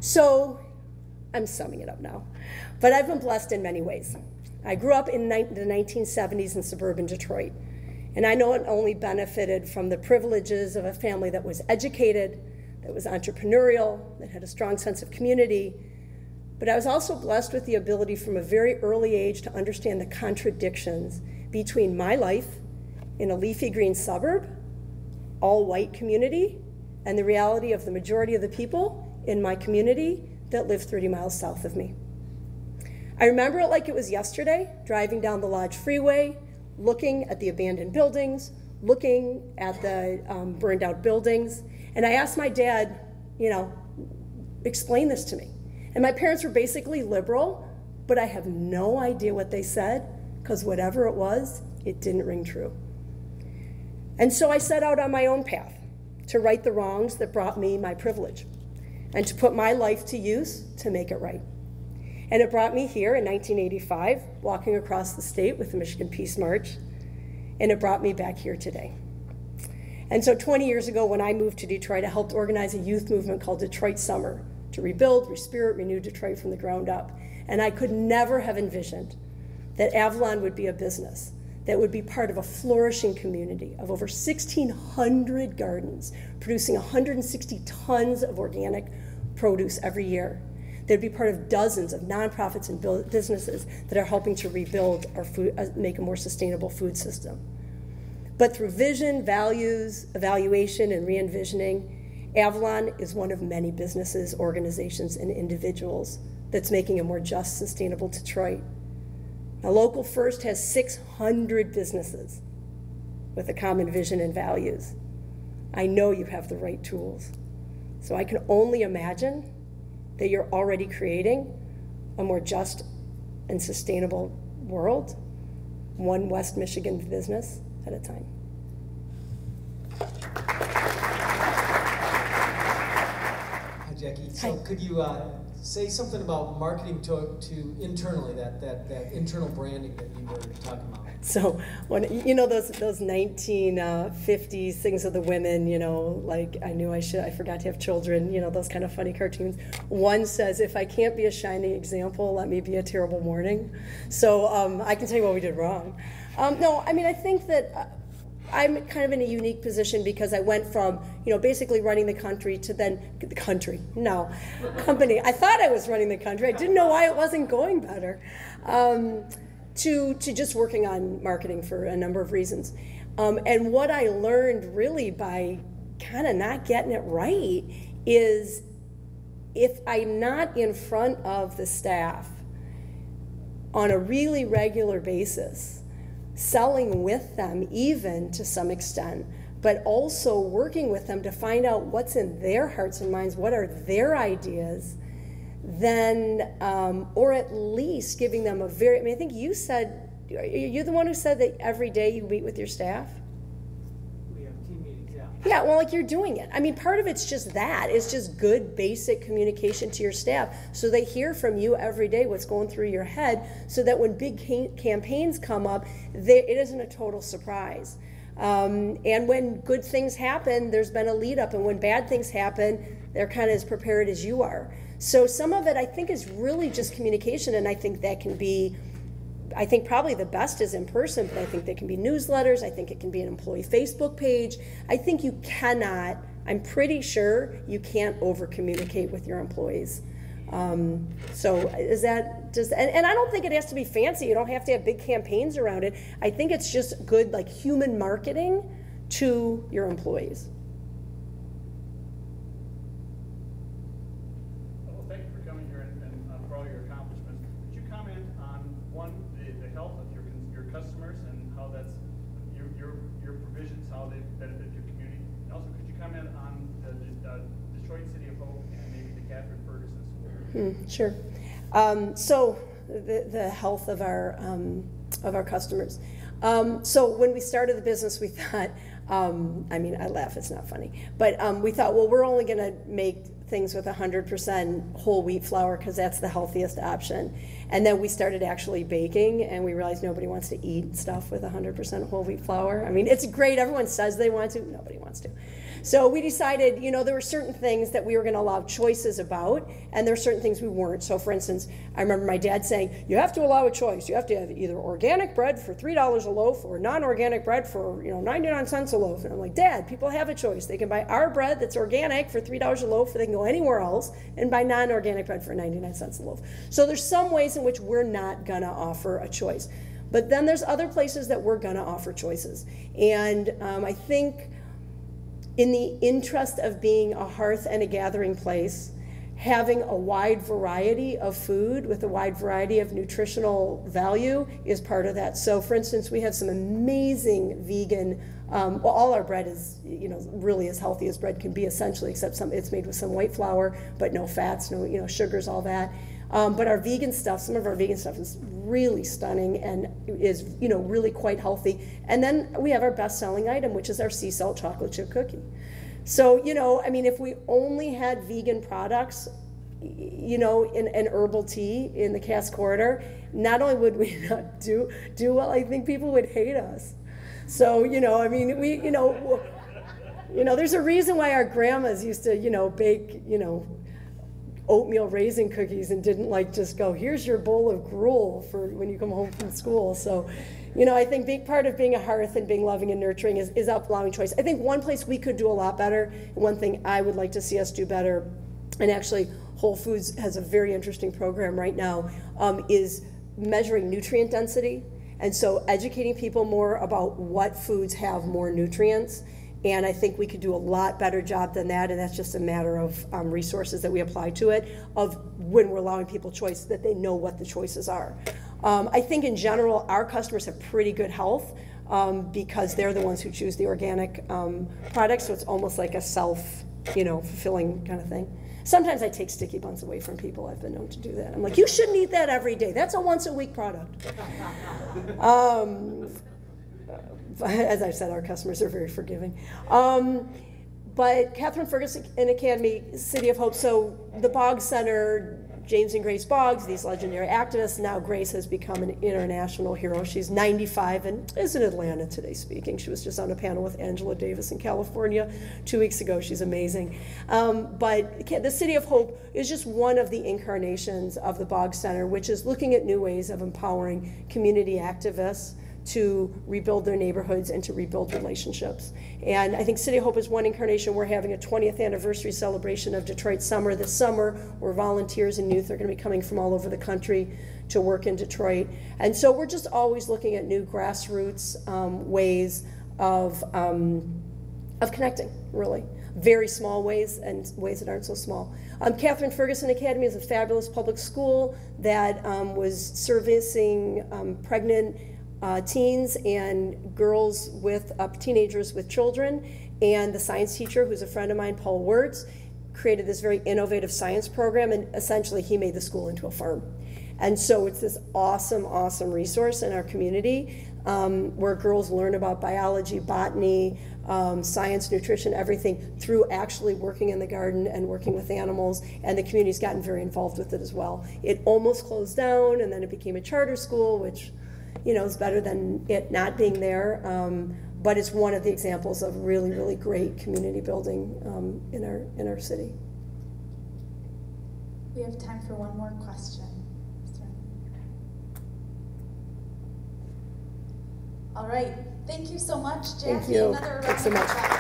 So I'm summing it up now, but I've been blessed in many ways. I grew up in the 1970s in suburban Detroit, and I not only benefited from the privileges of a family that was educated, that was entrepreneurial, that had a strong sense of community, but I was also blessed with the ability from a very early age to understand the contradictions between my life in a leafy green suburb, all white community, and the reality of the majority of the people in my community that live 30 miles south of me. I remember it like it was yesterday, driving down the Lodge Freeway, looking at the abandoned buildings, looking at the burned out buildings, and I asked my dad, explain this to me. And my parents were basically liberal, but I have no idea what they said, because whatever it was, it didn't ring true. And so I set out on my own path to right the wrongs that brought me my privilege, and to put my life to use to make it right. And it brought me here in 1985, walking across the state with the Michigan Peace March, and it brought me back here today. And so 20 years ago, when I moved to Detroit, I helped organize a youth movement called Detroit Summer to rebuild, respirit, renew Detroit from the ground up. And I could never have envisioned that Avalon would be a business that would be part of a flourishing community of over 1,600 gardens, producing 160 tons of organic produce every year. They'd be part of dozens of nonprofits and businesses that are helping to rebuild our food, make a more sustainable food system. But through vision, values, evaluation, and re-envisioning, Avalon is one of many businesses, organizations, and individuals that's making a more just, sustainable Detroit. Now, Local First has 600 businesses with a common vision and values. I know you have the right tools. So I can only imagine that you're already creating a more just and sustainable world, one West Michigan business at a time. Hi, Jackie. So could you say something about marketing to internally, that internal branding that you were talking about? So when those 1950s things of the women, like I forgot to have children, those kind of funny cartoons. One says, if I can't be a shining example, let me be a terrible warning. So I can tell you what we did wrong. No, I mean, I think that I'm kind of in a unique position because I went from, basically running the country to then company. I thought I was running the country. I didn't know why it wasn't going better. To just working on marketing for a number of reasons. And what I learned really by kind of not getting it right is if I'm not in front of the staff on a really regular basis, selling with them even to some extent, but also working with them to find out what's in their hearts and minds, what are their ideas, then, or at least giving them I think you said, you're the one who said that every day you meet with your staff? We have team meetings, yeah. Yeah, well, like you're doing it. I mean, part of it's just that. It's just good basic communication to your staff so they hear from you every day what's going through your head so that when big campaigns come up, it isn't a total surprise. And when good things happen, there's been a lead up, and when bad things happen, they're kind of as prepared as you are. So some of it, I think, is really just communication, and I think that can be, probably the best is in person, but I think there can be newsletters, I think it can be an employee Facebook page. I think you cannot, I'm pretty sure you can't over-communicate with your employees. So is that just, and I don't think it has to be fancy, you don't have to have big campaigns around it. I think it's just good, like, human marketing to your employees. Sure. So the health of our customers. So when we started the business, we thought, I laugh, it's not funny, but we thought, well, we're only going to make things with 100% whole wheat flour because that's the healthiest option. And then we started actually baking, and we realized nobody wants to eat stuff with 100% whole wheat flour. I mean, it's great. Everyone says they want to. Nobody wants to. So we decided, you know, there were certain things that we were going to allow choices about, and there are certain things we weren't. So for instance, I remember my dad saying, you have to allow a choice. You have to have either organic bread for $3 a loaf or non-organic bread for, you know, 99 cents a loaf. And I'm like, Dad, people have a choice. They can buy our bread that's organic for $3 a loaf, or they can go anywhere else and buy non-organic bread for 99 cents a loaf. So there's some ways in which we're not going to offer a choice. But then there's other places that we're going to offer choices. And I think in the interest of being a hearth and a gathering place, having a wide variety of food with a wide variety of nutritional value is part of that. So for instance, we have some amazing vegan, well, all our bread is, you know, really as healthy as bread can be essentially, except it's made with some white flour, but no fats, no, you know, sugars, all that. But our vegan stuff, some of our vegan stuff is really stunning and is, you know, really quite healthy. And then we have our best-selling item, which is our sea salt chocolate chip cookie. So, you know, I mean, if we only had vegan products, you know, in herbal tea in the Cass Corridor, not only would we not do well, I think people would hate us. So, you know, I mean, you know, there's a reason why our grandmas used to, you know, bake, you know, oatmeal raisin cookies and didn't like just go, here's your bowl of gruel for when you come home from school. So, you know, I think big part of being a hearth and being loving and nurturing is allowing choice. I think one place we could do a lot better, and one thing I would like to see us do better, and actually Whole Foods has a very interesting program right now, is measuring nutrient density. And so educating people more about what foods have more nutrients. And I think we could do a lot better job than that, and that's just a matter of resources that we apply to it, of when we're allowing people choice, that they know what the choices are. I think in general, our customers have pretty good health because they're the ones who choose the organic products, so it's almost like a self, you know, fulfilling kind of thing. Sometimes I take sticky buns away from people. I've been known to do that. I'm like, you shouldn't eat that every day. That's a once-a-week product. As I've said, our customers are very forgiving. But Catherine Ferguson Academy, City of Hope, so the Boggs Center, James and Grace Boggs, these legendary activists, now Grace has become an international hero. She's 95 and is in Atlanta today speaking. She was just on a panel with Angela Davis in California 2 weeks ago. She's amazing. But the City of Hope is just one of the incarnations of the Boggs Center, which is looking at new ways of empowering community activists to rebuild their neighborhoods and to rebuild relationships. And I think City of Hope is one incarnation. We're having a 20th anniversary celebration of Detroit Summer this summer, where volunteers and youth are going to be coming from all over the country to work in Detroit. And so we're just always looking at new grassroots ways of connecting, really. Very small ways and ways that aren't so small. Catherine Ferguson Academy is a fabulous public school that was servicing pregnant teens and girls with teenagers with children, and the science teacher, who's a friend of mine, Paul Wirtz, created this very innovative science program, and essentially he made the school into a farm. And so it's this awesome, awesome resource in our community where girls learn about biology, botany, science, nutrition, everything through actually working in the garden and working with animals, and the community's gotten very involved with it as well. It almost closed down, and then it became a charter school, which, you know, is better than it not being there, but it's one of the examples of really, really great community building in our city. We have time for one more question. All right, thank you so much, Jackie. Thank you. Another round Thanks so much.